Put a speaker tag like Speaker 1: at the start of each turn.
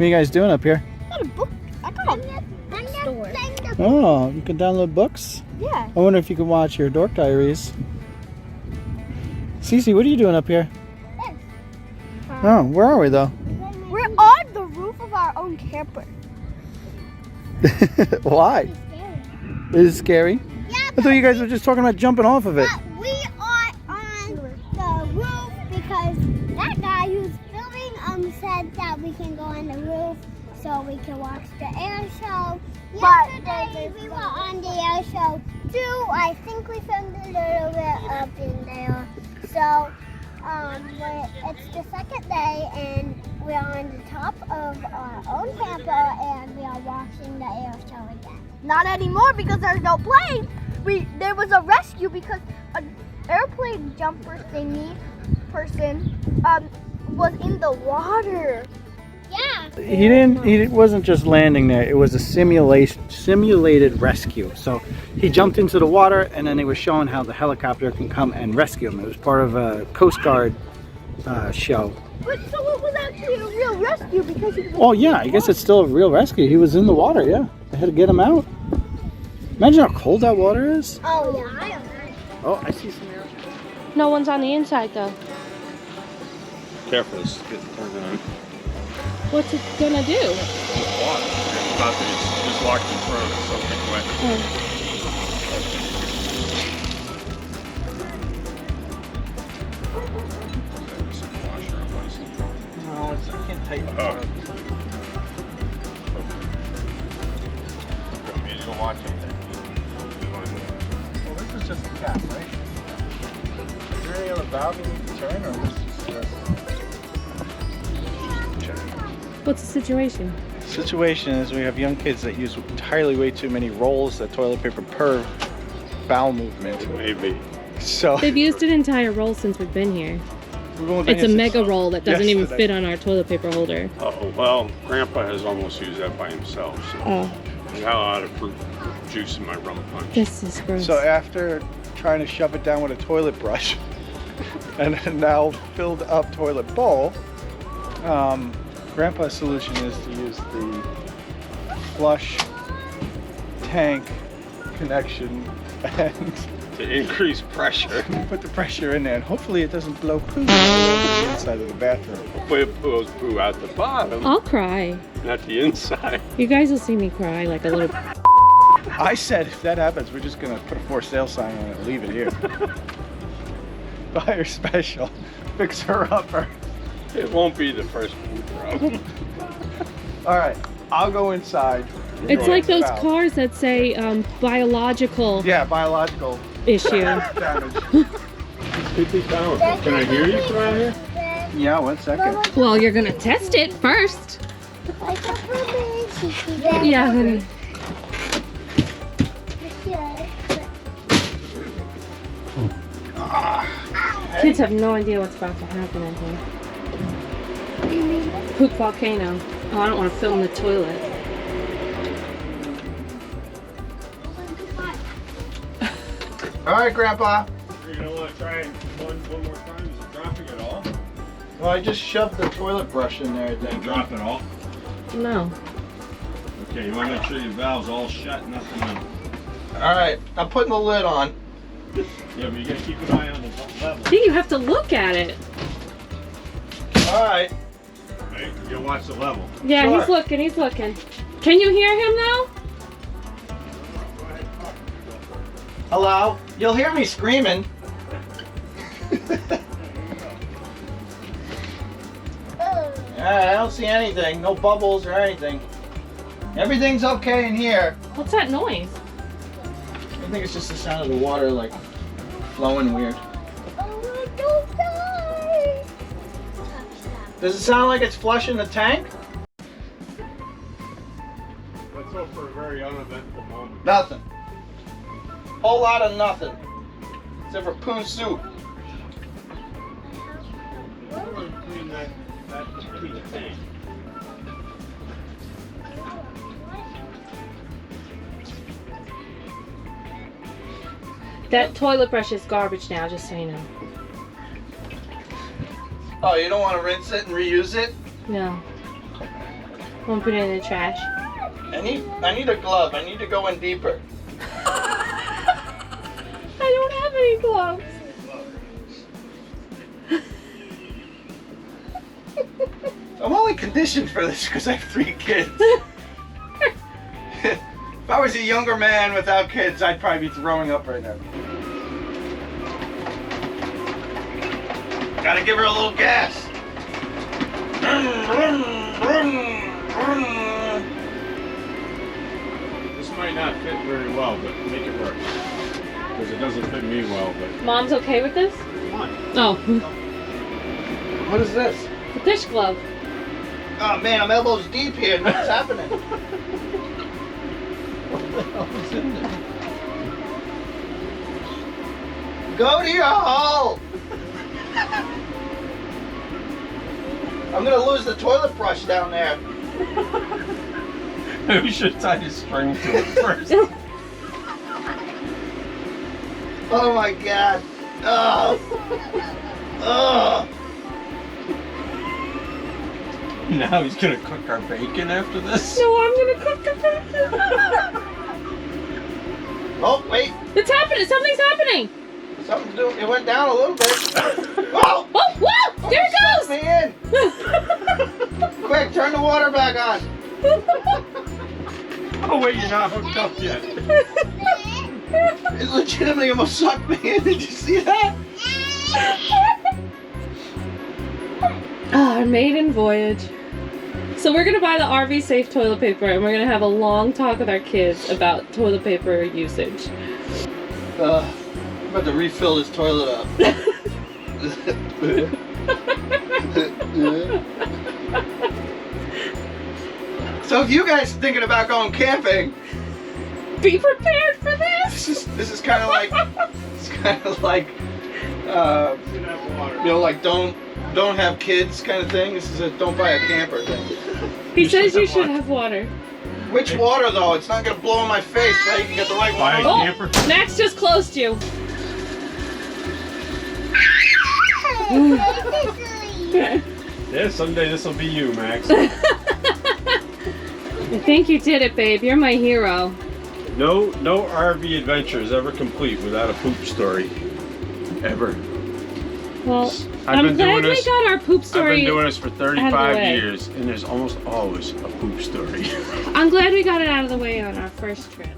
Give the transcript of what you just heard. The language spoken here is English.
Speaker 1: are you guys doing up here?
Speaker 2: I got a book. I got a bookstore.
Speaker 1: Oh, you can download books?
Speaker 2: Yeah.
Speaker 1: I wonder if you can watch your dork diaries. Cece, what are you doing up here? Oh, where are we though?
Speaker 2: We're on the roof of our own camper.
Speaker 1: Why? Is it scary?
Speaker 2: Yeah,
Speaker 1: I thought you guys were just talking about jumping off of it.
Speaker 2: but we are on the roof because that guy who's filming said that we can go on the roof so we can watch the air show. Yesterday we were on the air show too. I think we filmed a little bit up in there. So it's the second day and we're on the top of our own camper and we are watching the air show again. Not anymore because there's no plane. There was a rescue because an airplane jumper thingy person was in the water. Yeah.
Speaker 1: He wasn't just landing there. It was a simulated rescue. So he jumped into the water and then they were showing how the helicopter can come and rescue him. It was part of a Coast Guard show.
Speaker 2: But so it was actually a real rescue because he was
Speaker 1: Oh yeah, I guess it's still a real rescue. He was in the water, yeah. They had to get him out. Imagine how cold that water is.
Speaker 2: Oh yeah, I am.
Speaker 1: Oh, I see some air.
Speaker 3: No one's on the inside though.
Speaker 4: Careful, it's getting turned on.
Speaker 3: What's it gonna do?
Speaker 4: It's water. It's about to, it's just locked in front, so it's wet.
Speaker 1: No, I can't take it.
Speaker 4: You need to go watch it.
Speaker 1: Well, this is just the cap, right? Is there any other valve you need to turn, or this is just...
Speaker 3: What's the situation?
Speaker 1: Situation is we have young kids that use entirely way too many rolls of toilet paper per bowel movement.
Speaker 4: Maybe.
Speaker 1: So
Speaker 3: They've used an entire roll since we've been here.
Speaker 1: we've only been
Speaker 3: It's a
Speaker 1: here
Speaker 3: mega
Speaker 1: since
Speaker 3: roll that doesn't even
Speaker 1: yesterday.
Speaker 3: fit on our toilet paper holder.
Speaker 4: Oh, well, Grandpa has almost used that by himself, so
Speaker 3: Oh,
Speaker 4: I got a lot of fruit juice in my rum punch.
Speaker 3: this is gross.
Speaker 1: So after trying to shove it down with a toilet brush and a now filled up toilet bowl, Grandpa's solution is to use the flush tank connection and
Speaker 4: To increase pressure.
Speaker 1: put the pressure in there, and hopefully it doesn't blow poo all over the inside of the bathroom.
Speaker 4: Hopefully it pulls poo out the bottom,
Speaker 3: I'll cry.
Speaker 4: not the inside.
Speaker 3: You guys will see me cry like a little.
Speaker 1: I said if that happens, we're just gonna put a for sale sign on it and leave it here. Buy her special, fix her upper.
Speaker 4: It won't be the first poo problem.
Speaker 1: All right, I'll go inside.
Speaker 3: It's like those
Speaker 1: Valve.
Speaker 3: cars that say biological
Speaker 1: Yeah, biological
Speaker 3: issue.
Speaker 1: damage.
Speaker 4: 50 pounds. Can I hear you from out here?
Speaker 1: Yeah, 1 second.
Speaker 3: Well, you're gonna test it first. Yeah, honey. Kids have no idea what's about to happen in here. Poop volcano. Oh, I don't want to film the toilet.
Speaker 1: All right, Grandpa.
Speaker 4: You're gonna want to try it one more time? Is it dropping at all?
Speaker 1: Well, I just shoved the toilet brush in there.
Speaker 4: Did it drop at all?
Speaker 3: No.
Speaker 4: Okay, you want to make sure your valve's all shut, nothing on.
Speaker 1: All right, I'm putting the lid on.
Speaker 4: Yeah, but you gotta keep an eye on the level.
Speaker 3: See, you have to look at it.
Speaker 1: All right.
Speaker 4: Right? You gotta watch the level.
Speaker 3: Yeah,
Speaker 1: Sure.
Speaker 3: he's looking, he's looking. Can you hear him though?
Speaker 1: Hello? You'll hear me screaming. I don't see anything. No bubbles or anything. Everything's okay in here.
Speaker 3: What's that noise?
Speaker 1: I think it's just the sound of the water like flowing weird. Does it sound like it's flushing the tank?
Speaker 4: Let's hope for a very uneventful moment.
Speaker 1: Nothing. Whole lot of nothing. Except for poo soup.
Speaker 4: Clean that tank.
Speaker 3: That toilet brush is garbage now, just so you know.
Speaker 1: Oh, you don't want to rinse it and reuse it?
Speaker 3: No. Won't put it in the trash.
Speaker 1: I need a glove. I need to go in deeper.
Speaker 3: I don't have any gloves.
Speaker 1: I'm only conditioned for this because I have 3 kids. If I was a younger man without kids, I'd probably be throwing up right now. Gotta give her a little gas.
Speaker 4: This might not fit very well, but make it work. Because it doesn't fit me well, but
Speaker 3: Mom's okay with this?
Speaker 4: come on.
Speaker 3: Oh,
Speaker 1: What is this?
Speaker 3: the fish glove.
Speaker 1: Oh man, I'm elbows deep here. What's happening? Go to your hole. I'm gonna lose the toilet brush down there.
Speaker 4: We should tie a string to it first.
Speaker 1: Oh my god. Oh. Oh.
Speaker 4: Now he's gonna cook our bacon after this.
Speaker 3: No, I'm gonna cook the bacon.
Speaker 1: Oh wait.
Speaker 3: It's happening. Something's happening.
Speaker 1: Something's doing. It went down a little bit. Oh.
Speaker 3: Oh, whoa! There it
Speaker 1: Suck me in. Quick, turn the water back on.
Speaker 4: Oh wait, you're not hooked up yet.
Speaker 1: It legitimately almost sucked me in. Did you see that?
Speaker 3: Our maiden voyage. So we're gonna buy the RV safe toilet paper and we're gonna have a long talk with our kids about toilet paper usage.
Speaker 1: I'm about to refill this toilet up. So if you guys are thinking about going camping,
Speaker 3: Be prepared for this.
Speaker 1: this is kind of like you know, like don't have kids kind of thing. This is a don't buy a camper thing.
Speaker 3: He says you should have water.
Speaker 1: Which water though? It's not gonna blow in my face, right? You can get the right
Speaker 4: Buy a
Speaker 1: one.
Speaker 4: camper.
Speaker 3: Max just closed you.
Speaker 4: Yeah, someday this will be you, Max.
Speaker 3: I think you did it, babe. You're my hero.
Speaker 4: No RV adventure is ever complete without a poop story. Ever.
Speaker 3: Well,
Speaker 4: I've
Speaker 3: I'm
Speaker 4: been
Speaker 3: glad
Speaker 4: doing
Speaker 3: we
Speaker 4: this-
Speaker 3: got our poop
Speaker 4: I've
Speaker 3: story.
Speaker 4: been doing this for
Speaker 3: out of the
Speaker 4: 35
Speaker 3: way.
Speaker 4: years, and there's almost always a poop story.
Speaker 3: I'm glad we got it out of the way on our first trip.